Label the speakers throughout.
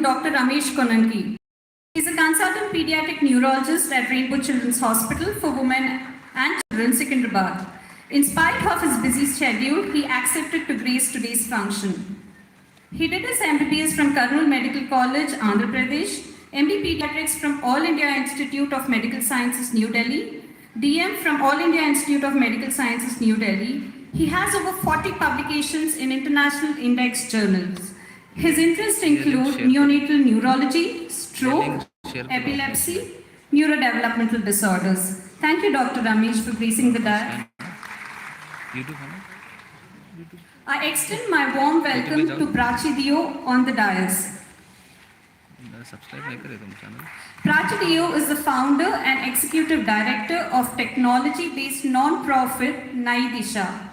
Speaker 1: welcome Dr. Ramesh Konanki. He is a consultant pediatric neurologist at Rainbow Children's Hospital for Women and Children, Secunderabad. In spite of his busy schedule, he accepted to grace today's function. He did his MBBS from Karnool Medical College, Andhra Pradesh, MD Pediatrics from All India Institute of Medical Sciences, New Delhi, DM from All India Institute of Medical Sciences, New Delhi. He has over 40 publications in international index journals. His interests include neonatal neurology, stroke, epilepsy, neurodevelopmental disorders. Thank you, Dr. Ramesh, for gracing the dais. I extend my warm welcome to Prachi Dio on the dais. Prachi Dio is the founder and executive director of technology-based non-profit Naidisha.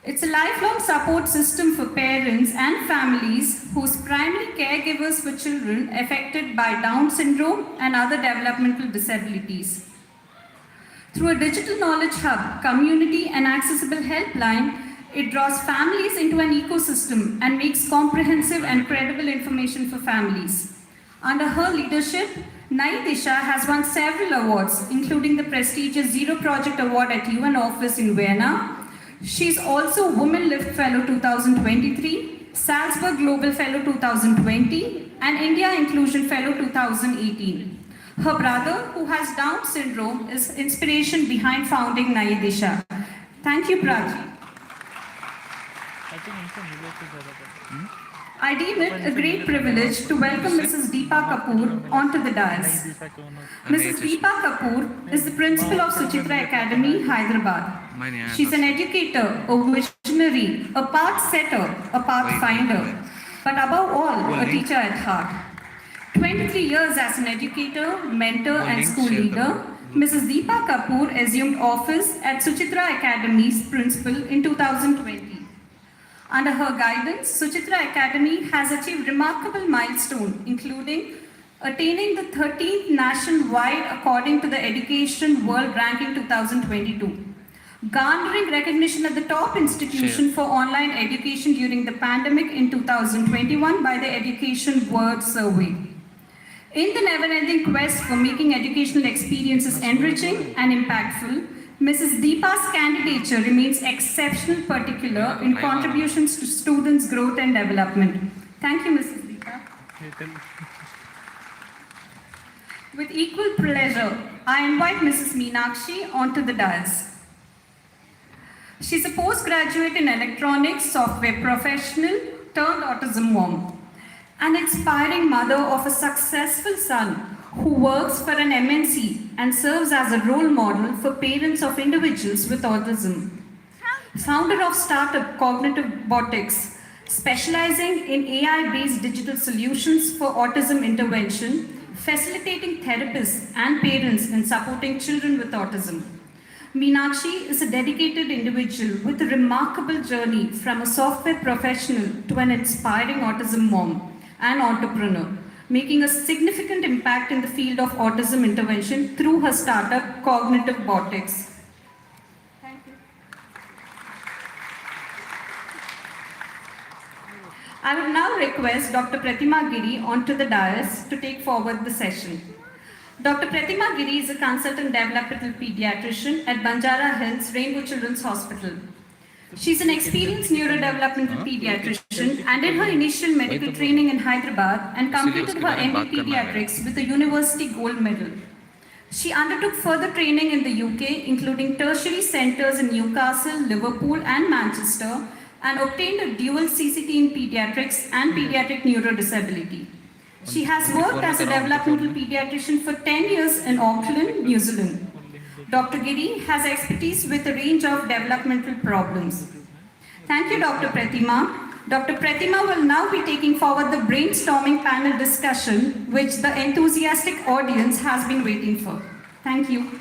Speaker 1: It's a lifelong support system for parents and families whose primary caregivers for children affected by Down syndrome and other developmental disabilities. Through a digital knowledge hub, community and accessible helpline, it draws families into an ecosystem and makes comprehensive and credible information for families. Under her leadership, Naidisha has won several awards, including the prestigious Zero Project Award at UN Office in Vienna. She is also Women Lift Fellow 2023, Salzburg Global Fellow 2020, and India Inclusion Fellow 2018. Her brother, who has Down syndrome, is inspiration behind founding Naidisha. Thank you, Prachi. I deem it a great privilege to welcome Mrs. Deepa Kapoor onto the dais. Mrs. Deepa Kapoor is the principal of Suchitra Academy, Hyderabad. She's an educator, a visionary, a path setter, a pathfinder, but above all, a teacher at heart. 23 years as an educator, mentor, and school leader, Mrs. Deepa Kapoor assumed office at Suchitra Academy's principal in 2020. Under her guidance, Suchitra Academy has achieved remarkable milestones, including attaining the 13th nationwide according to the Education World Ranking 2022, garnering recognition at the top institution for online education during the pandemic in 2021 by the Education World Survey. In the never-ending quest for making educational experiences enriching and impactful, Mrs. Deepa's candidature remains exceptional, particular in contributions to students' growth and development. Thank you, Mrs. Deepa. With equal pleasure, I invite Mrs. Meenakshi onto the dais. She's a postgraduate in electronics software professional turned autism mom, an inspiring mother of a successful son who works for an MNC and serves as a role model for parents of individuals with autism. Founder of startup Cognitive Botics, specializing in AI-based digital solutions for autism intervention, facilitating therapists and parents in supporting children with autism. Meenakshi is a dedicated individual with a remarkable journey from a software professional to an inspiring autism mom and entrepreneur, making a significant impact in the field of autism intervention through her startup, Cognitive Botics. Thank you. I would now request Dr. Pratima Giri onto the dais to take forward the session. Dr. Pratima Giri is a consultant developmental pediatrician at Banjara Hills Rainbow Children's Hospital. She's an experienced neurodevelopmental pediatrician and did her initial medical training in Hyderabad and completed her MD Pediatrics with a university gold medal. She undertook further training in the UK, including tertiary centers in Newcastle, Liverpool, and Manchester, and obtained a dual CCT in pediatrics and pediatric neurodisability. She has worked as a developmental pediatrician for 10 years in Auckland, New Zealand. Dr. Giri has expertise with a range of developmental problems. Thank you, Dr. Pratima. Dr. Pratima will now be taking forward the brainstorming panel discussion, which the enthusiastic audience has been waiting for. Thank you.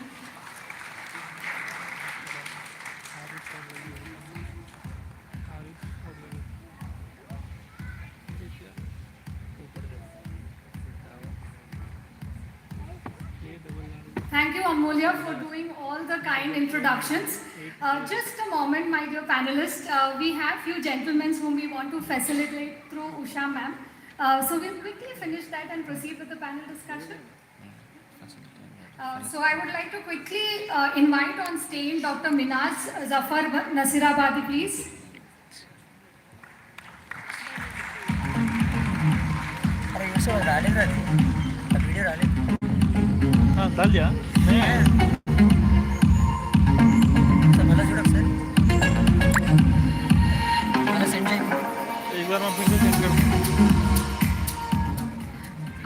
Speaker 2: Thank you, Amolya, for doing all the kind introductions. Just a moment, my dear panelists. We have few gentlemen whom we want to facilitate through Usha ma'am. So we'll quickly finish that and proceed with the panel discussion. So I would like to quickly invite on stage Dr. Minaz Zafar Nasirabadi, please.
Speaker 3: अरे ये सब डाले रहते हैं video डाले
Speaker 4: हाँ डाल दिया नहीं आया
Speaker 3: सब वाला जोड़ा सर वाला सेंड जाएगा
Speaker 4: एक बार मैं फिर से सेंड कर दूँ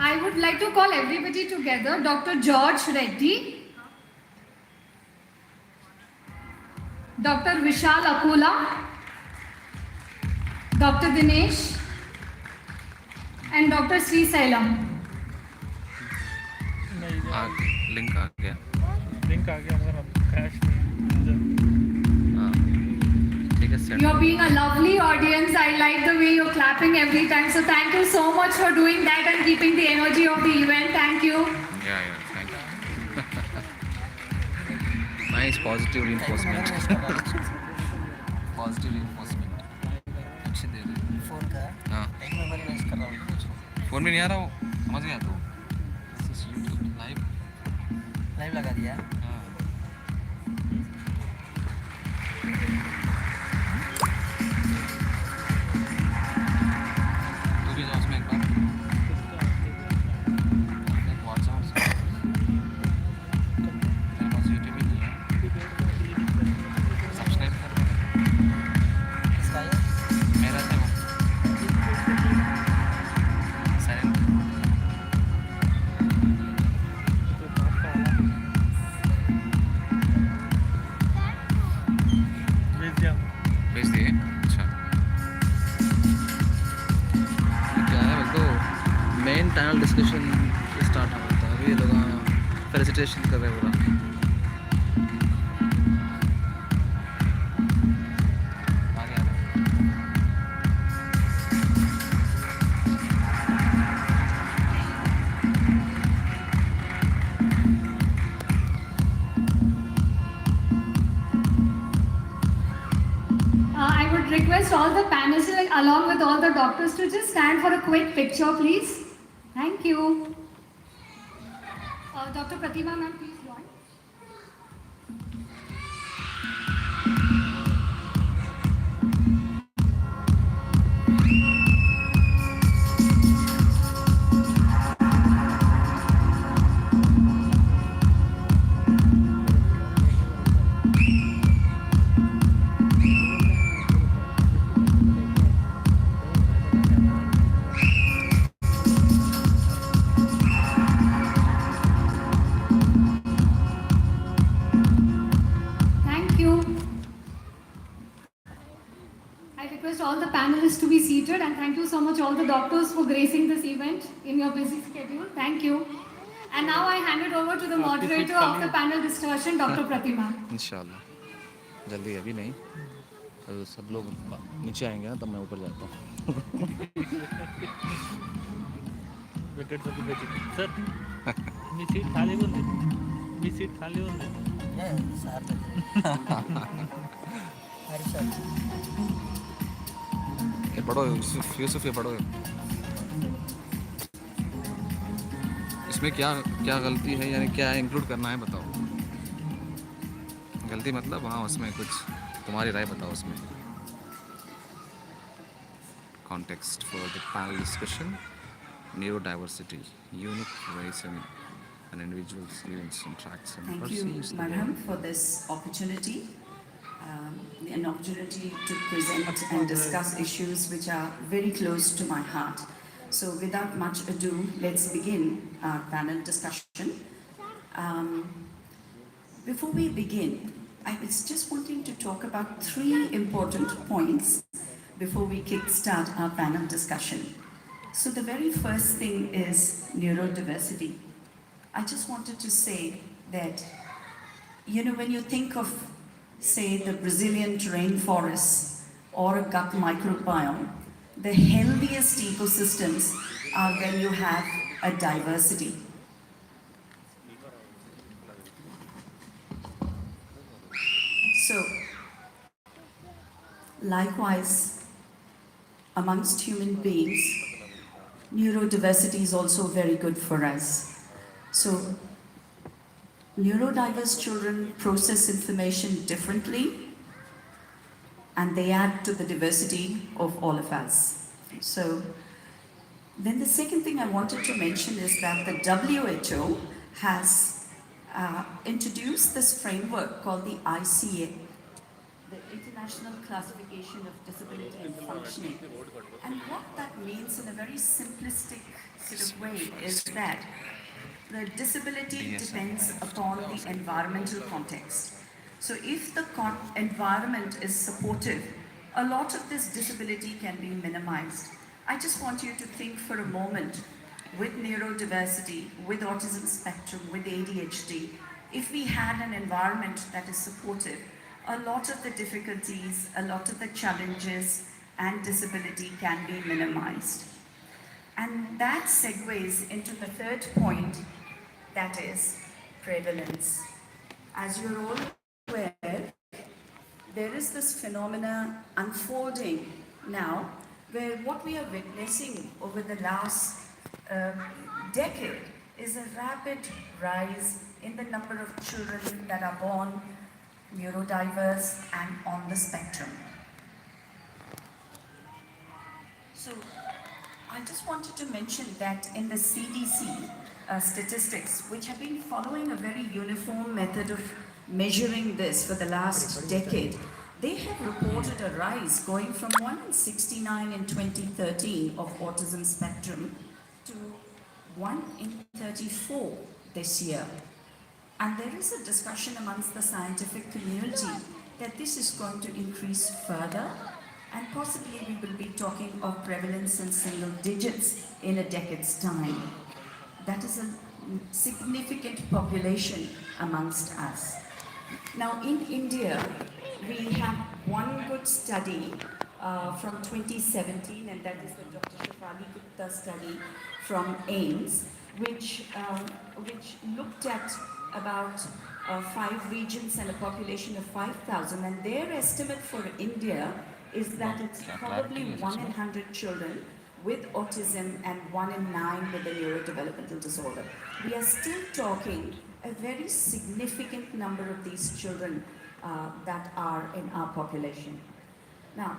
Speaker 2: I would like to call everybody together. Dr. George Reddy, Dr. Vishal Akula, Dr. Dinesh, and Dr. Sri Sailam.
Speaker 5: Link आ गया
Speaker 4: मगर अब क्रैश नहीं
Speaker 5: हाँ ठीक है set
Speaker 2: You're being a lovely audience. I like the way you're clapping every time. So thank you so much for doing that and keeping the energy of the event. Thank you.
Speaker 5: yeah thank you nice positive reinforcement positive reinforcement अच्छे दे रहे
Speaker 3: phone का
Speaker 5: हाँ
Speaker 3: एक memory use कर रहा हूँ
Speaker 5: phone में नहीं आ रहा वो समझ गया तो यूट्यूब लाइव
Speaker 3: लाइव लगा दिया
Speaker 5: हाँ तू भी जाओ उसमें एक बार व्हाट्सएप मेरे पास यूट्यूब ही नहीं है सब्सक्राइब कर
Speaker 3: इसका ये
Speaker 5: मेरा था वो साइलेंट
Speaker 4: भेज दिया
Speaker 5: भेज दिए अच्छा ये क्या है बोल तो मेन पैनल डिस्कशन स्टार्ट होता है अभी ये लोग फेलिसिटेशन कर रहे हैं पूरा आ गया
Speaker 2: I would request all the panelists along with all the doctors to just stand for a quick picture, please. Thank you. Dr. Pratima, ma'am, please join. Thank you. I request all the panelists to be seated and thank you so much all the doctors for gracing this event in your busy schedule. Thank you. And now I hand it over to the moderator of the panel discussion, Dr. Pratima.
Speaker 5: इंशाल्लाह जल्दी अभी नहीं तो सब लोग नीचे आएंगे ना तब मैं ऊपर जाता हूँ
Speaker 4: विकेट सभी भेजी सर मी सीट खाली ఉంది
Speaker 3: ये साथ हर साथ
Speaker 5: ये पढ़ो यूसुफ ये पढ़ो इसमें क्या क्या गलती है यानी क्या इंक्लूड करना है बताओ गलती मतलब हाँ उसमें कुछ तुम्हारी राय बताओ उसमें context for the panel discussion neurodiversity unique ways and an individual's events interacts and
Speaker 6: Thank you,
Speaker 5: perceives the
Speaker 6: Madam,
Speaker 5: world.
Speaker 6: for this opportunity, an opportunity to present and discuss issues which are very close to my heart. So without much ado, let's begin our panel discussion. Before we begin, I was just wanting to talk about 3 important points before we kickstart our panel discussion. So the very first thing is neurodiversity. I just wanted to say that, you know, when you think of, say, the Brazilian rainforests or a gut microbiome, the healthiest ecosystems are when you have a diversity. So, likewise, amongst human beings, neurodiversity is also very good for us. So, neurodiverse children process information differently and they add to the diversity of all of us. So, then the second thing I wanted to mention is that the WHO has introduced this framework called the ICA, the International Classification of Disability and Functioning. And what that means in a very simplistic sort of way is that the disability depends upon the environmental context. So if the environment is supportive, a lot of this disability can be minimized. I just want you to think for a moment with neurodiversity, with autism spectrum, with ADHD, if we had an environment that is supportive, a lot of the difficulties, a lot of the challenges and disability can be minimized. And that segues into the third point, that is prevalence. As you're all aware, there is this phenomena unfolding now where what we are witnessing over the last decade is a rapid rise in the number of children that are born neurodiverse and on the spectrum. So I just wanted to mention that in the CDC statistics, which have been following a very uniform method of measuring this for the last decade, they have reported a rise going from 1 in 69 in 2013 of autism spectrum to 1 in 34 this year. And there is a discussion amongst the scientific community that this is going to increase further, and possibly we will be talking of prevalence in single digits in a decade's time. That is a significant population amongst us. Now in India, we have one good study from 2017, and that is the Dr. Shefali Gupta study from AIMS, which looked at about 5 regions and a population of 5,000, and their estimate for India is that it's probably 1 in 100 children with autism and 1 in 9 with a neurodevelopmental disorder. We are still talking a very significant number of these children that are in our population. Now,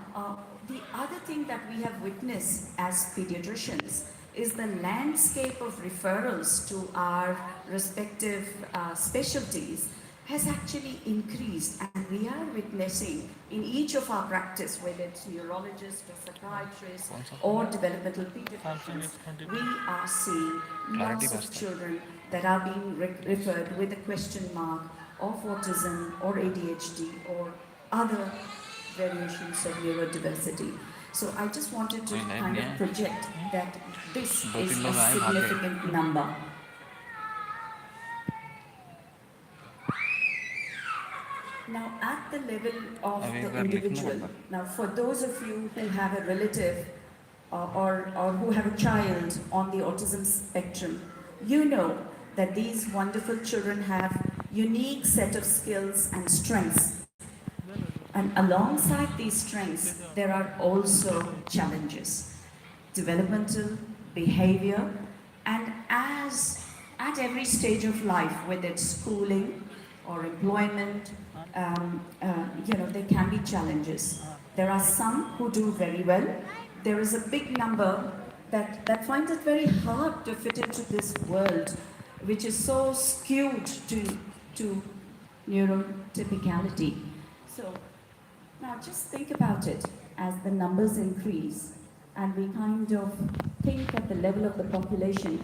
Speaker 6: the other thing that we have witnessed as pediatricians is the landscape of referrals to our respective specialties has actually increased, and we are witnessing in each of our practice, whether it's neurologists or psychiatrists or developmental pediatricians, we are seeing lots of children that are being referred with a question mark of autism or ADHD or other variations of neurodiversity. So I just wanted to kind of project that this is a significant number. Now, at the level of the individual, now for those of you who have a relative or who have a child on the autism spectrum, you know that these wonderful children have unique set of skills and strengths. And alongside these strengths, there are also challenges, developmental, behavior, and as at every stage of life, whether it's schooling or employment, there can be challenges. There are some who do very well. There is a big number that finds it very hard to fit into this world, which is so skewed to neurotypicality. So now just think about it as the numbers increase and we kind of think at the level of the population,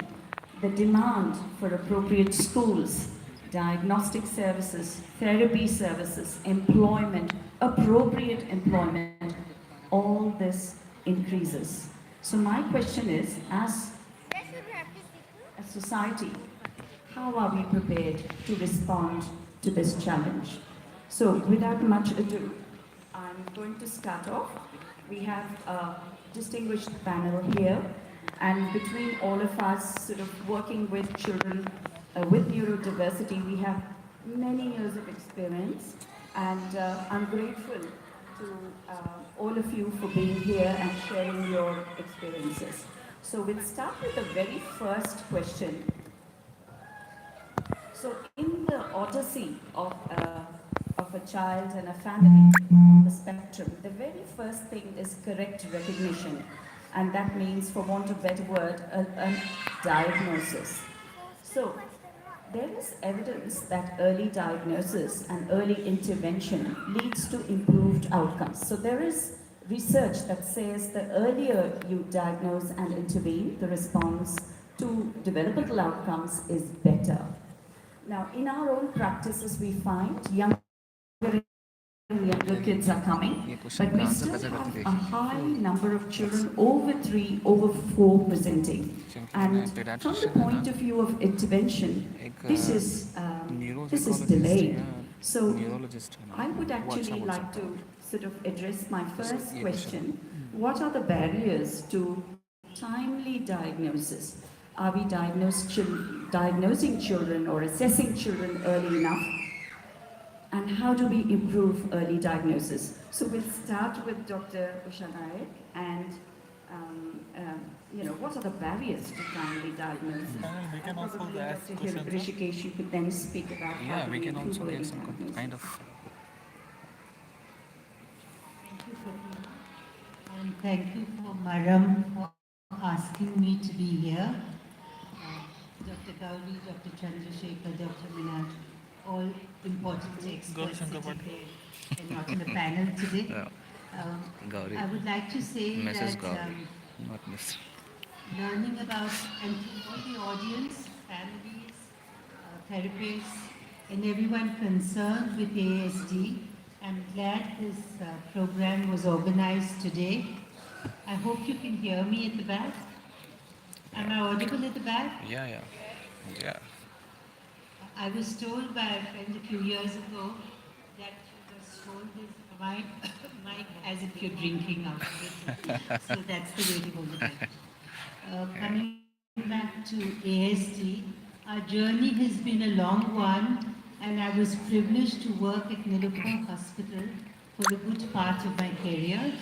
Speaker 6: the demand for appropriate schools, diagnostic services, therapy services, employment, appropriate employment, all this increases. So my question is, as a society, how are we prepared to respond to this challenge? So without much ado, I'm going to start off. We have a distinguished panel here, and between all of us sort of working with children with neurodiversity, we have many years of experience, and I'm grateful to all of you for being here and sharing your experiences. So we'll start with the very first question. So in the odyssey of a child and a family on the spectrum, the very first thing is correct recognition. And that means, for want of a better word, a diagnosis. So there is evidence that early diagnosis and early intervention leads to improved outcomes. So there is research that says the earlier you diagnose and intervene, the response to developmental outcomes is better. Now, in our own practices, we find younger and younger kids are coming, but we still have a high number of children over 3, over 4 presenting. And from the point of view of intervention, this is delayed. So I would actually like to sort of address my first question. What are the barriers to timely diagnosis? Are we diagnosing children or assessing children early enough? And how do we improve early diagnosis? So we'll start with Dr. Usha Naik, and what are the barriers to timely diagnosis?
Speaker 4: We can also
Speaker 6: Probably
Speaker 4: ask
Speaker 6: Dr.
Speaker 4: questions.
Speaker 6: Rishikesh, you could then speak about how
Speaker 5: Yeah,
Speaker 6: do
Speaker 5: we can
Speaker 6: improve
Speaker 5: also
Speaker 6: early
Speaker 5: get some
Speaker 6: diagnosis.
Speaker 5: kind of.
Speaker 7: Thank you, Fatima. And thank you for Maram for asking me to be here. Dr. Gauri, Dr. Chandrasekhar, Dr. Minaj, all important experts sitting there and not in the panel today.
Speaker 5: Gauri.
Speaker 7: I would like to say
Speaker 5: Mrs.
Speaker 7: that
Speaker 5: Gauri, not Miss.
Speaker 7: learning about, and to all the audience, families, therapists, and everyone concerned with ASD, I'm glad this program was organized today. I hope you can hear me at the back. Am I audible at the back?
Speaker 5: Yeah.
Speaker 7: I was told by a friend a few years ago that you just hold this mic as if you're drinking out of it. So that's the way to hold the mic. Coming back to ASD, our journey has been a long one, and I was privileged to work at Nilupur Hospital for a good part of my career.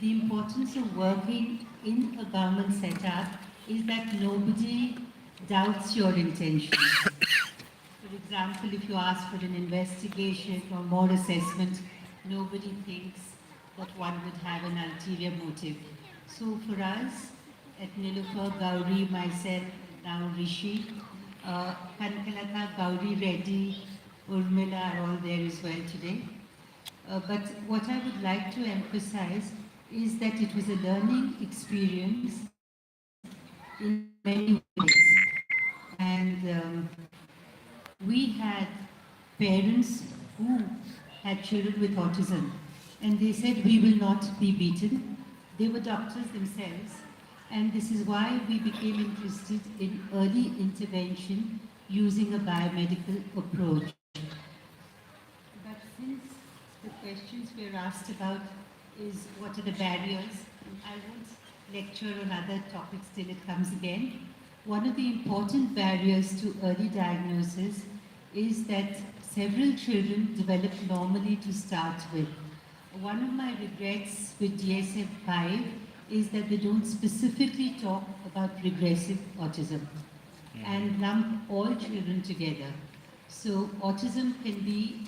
Speaker 7: The importance of working in a government setup is that nobody doubts your intentions. For example, if you ask for an investigation or more assessment, nobody thinks that one would have an ulterior motive. So for us, at Nilupur, Gauri, myself, now Rishi, Kanakalata, Gauri, Reddy, Urmila are all there as well today. But what I would like to emphasize is that it was a learning experience in many ways. And we had parents who had children with autism, and they said, we will not be beaten. They were doctors themselves, and this is why we became interested in early intervention using a biomedical approach. But since the questions we are asked about is what are the barriers, I won't lecture on other topics till it comes again. One of the important barriers to early diagnosis is that several children develop normally to start with. One of my regrets with DSM-5 is that they don't specifically talk about regressive autism and lump all children together. So autism can be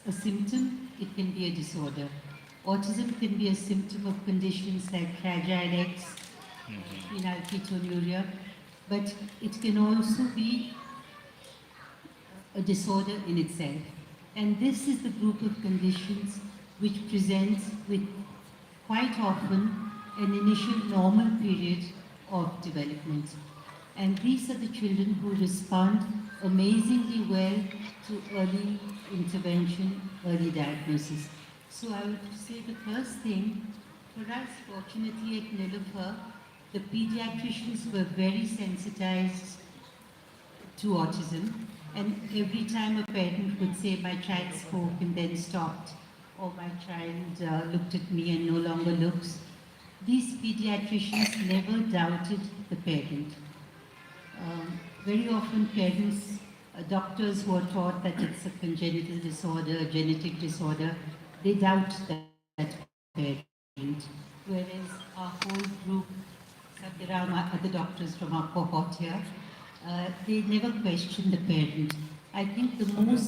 Speaker 7: a symptom, it can be a disorder. Autism can be a symptom of conditions like Fragile X, phenylketonuria, but it can also be a disorder in itself. And this is the group of conditions which presents with quite often an initial normal period of development. And these are the children who respond amazingly well to early intervention, early diagnosis. So I would say the first thing, for us, fortunately at Nilupur, the pediatricians were very sensitized to autism. And every time a parent would say, my child spoke and then stopped, or my child looked at me and no longer looks, these pediatricians never doubted the parent. Very often parents, doctors who are taught that it's a congenital disorder, a genetic disorder, they doubt that parent. Whereas our whole group Satyaram, other doctors from our cohort here, they never question the parent. I think the most